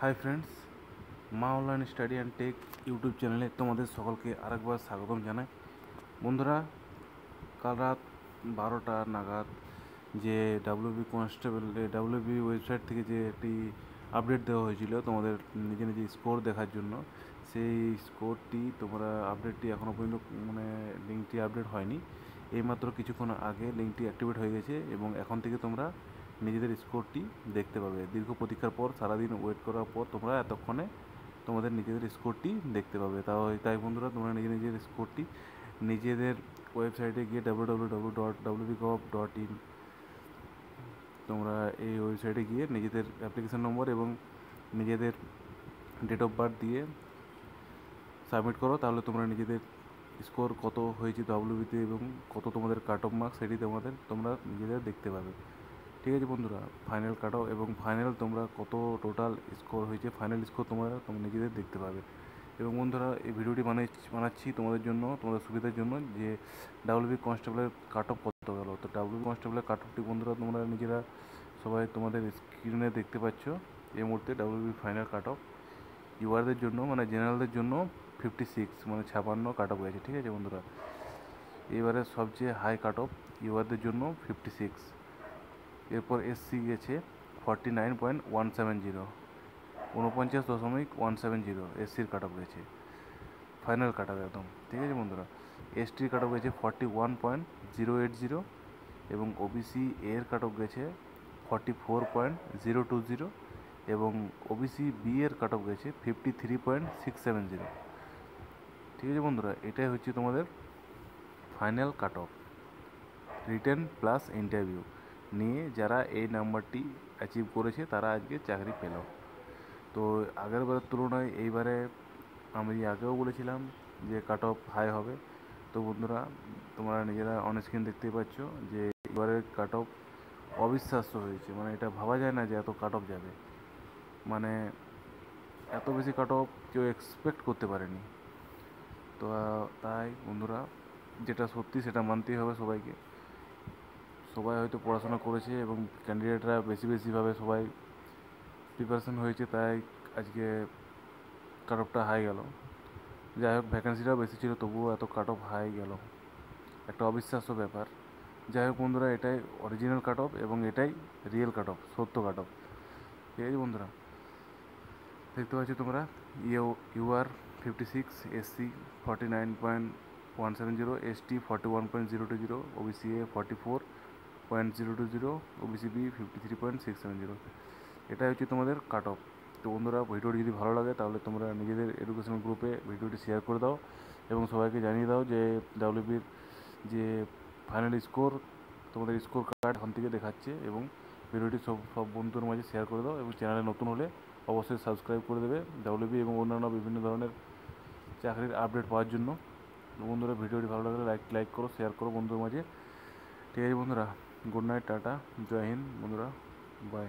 Hi friends, মা online study and take YouTube চ্যানেলে তোমাদের সকলকে আরেকবার স্বাগতম জানাই। বন্ধুরা, কাল রাত 12টা নাগাদ যে ডাব্লিউবি কনস্টেবল ডাব্লিউবি ওয়েবসাইট থেকে যে একটি আপডেট দেওয়া হয়েছিল তোমাদের নিজে নিজে স্কোর দেখার জন্য, সেই স্কোরটি তোমরা আপডেটটি এখনও পর্যন্ত লিঙ্কটি আপডেট হয়নি। এইমাত্র কিছুক্ষণ আগে লিঙ্কটি অ্যাক্টিভেট হয়ে গেছে এবং এখন থেকে তোমরা নিজেদের স্কোরটি দেখতে পাবে। দীর্ঘ প্রতীক্ষার পর, সারাদিন ওয়েট করার পর তোমরা এতক্ষণে তোমাদের নিজেদের স্কোরটি দেখতে পাবে। তাই বন্ধুরা, তোমরা নিজেদের স্কোরটি নিজেদের ওয়েবসাইটে গিয়ে www.wbgov.in তোমরা এই ওয়েবসাইটে গিয়ে নিজেদের অ্যাপ্লিকেশন নম্বর এবং নিজেদের ডেট অফ বার্থ দিয়ে সাবমিট করো। তাহলে তোমরা নিজেদের স্কোর কত হয়েছে ডাব্লিউবিতে এবং কত তোমাদের কাট অফ মার্কস, সেটি তোমরা নিজেদের দেখতে পাবে। ঠিক আছে বন্ধুরা, ফাইনাল কাট অফ এবং ফাইনাল তোমরা কত টোটাল স্কোর হয়েছে, ফাইনাল স্কোর তোমরা নিজেদের দেখতে পাবে। এবং বন্ধুরা, এই ভিডিওটি বানাচ্ছি তোমাদের জন্য, তোমাদের সুবিধার জন্য, যে ডাব্লিউবি কনস্টেবলের কাট অফ কত গেল। তো ডাব্লিউবি কনস্টেবলের কাট অফটি বন্ধুরা তোমরা নিজেরা সবাই তোমাদের স্ক্রিনে দেখতে পাচ্ছ। এই মুহূর্তে ডাব্লিউবি ফাইনাল কাট অফ ইউআরদের জন্য, জেনারেলদের জন্য 56, 56 কাট অফ গেছে। ঠিক আছে বন্ধুরা, এবারে সবচেয়ে হাই কাট অফ ইউআরদের জন্য 56। এরপর এসসি গেছে 49.170, 49.170 এসসির কাট অফ গেছে, ফাইনাল কাট অফ একদম। ঠিক আছে বন্ধুরা, এসটির কাট অফ গেছে 41.080 এবং ওবিসি এর কাট অফ গেছে 44.020 এবং ওবিসি বি এর কাট অফ গেছে 53.670। ঠিক আছে বন্ধুরা, এটাই হচ্ছে তোমাদের final cut off, written plus interview নিয়ে যারা এই নাম্বারটি অ্যাচিভ করেছে তারা আজকে চাকরি পেল। তো আগের বারের তুলনায় এইবারে আমি আগেও বলেছিলাম যে কাট অফ হাই হবে। তো বন্ধুরা, তোমরা নিজেরা অন স্ক্রিন দেখতেই পাচ্ছ যে এবারের কাট অফ অবিশ্বাস্য হয়েছে। এটা ভাবা যায় না যে এত কাট অফ যাবে, এত বেশি কাট অফ কেউ এক্সপেক্ট করতে পারেনি। তো তাই বন্ধুরা, যেটা সত্যি সেটা মানতেই হবে সবাইকে। সবাই হয়তো পড়াশোনা করেছে এবং ক্যান্ডিডেটরা বেশিভাবে সবাই প্রিপারেশন হয়েছে, তাই আজকে কাট অফটা হাই গেল। যাই হোক, ভ্যাকেন্সিটাও বেশি ছিল, তবুও এত কাট অফ হাই গেল, একটা অবিশ্বাস্য ব্যাপার। যাই হোক বন্ধুরা, এটাই অরিজিনাল কাট অফ এবং এটাই রিয়েল কাট অফ, সত্য কাট অফ। ঠিক আছে বন্ধুরা, দেখতে পাচ্ছ তোমরা, UR 56, SC 49.170, ST 41.020, OBC A 44.020, OBC B 53.670। এটাই হচ্ছে তোমাদের কাট অফ। তো বন্ধুরা, ভিডিওটি যদি ভালো লাগে তাহলে তোমরা নিজেদের এডুকেশন গ্রুপে ভিডিওটি শেয়ার করে দাও এবং সবাইকে জানিয়ে দাও যে ডাব্লিউবির যে ফাইনাল স্কোর, তোমাদের স্কোর কার্ড ওখান থেকে দেখাচ্ছে। এবং ভিডিওটি সব বন্ধুদের মাঝে শেয়ার করে দাও এবং চ্যানেলে নতুন হলে অবশ্যই সাবস্ক্রাইব করে দেবে ডাব্লিউবি এবং অন্যান্য বিভিন্ন ধরনের চাকরির আপডেট পাওয়ার জন্য। বন্ধুরা, ভিডিওটি ভালো লাগলে লাইক করো, শেয়ার করো বন্ধুদের মাঝে। ঠিক আছে বন্ধুরা, গুড নাইট, টাটা, জয় হিন্দ বন্ধুরা, বাই।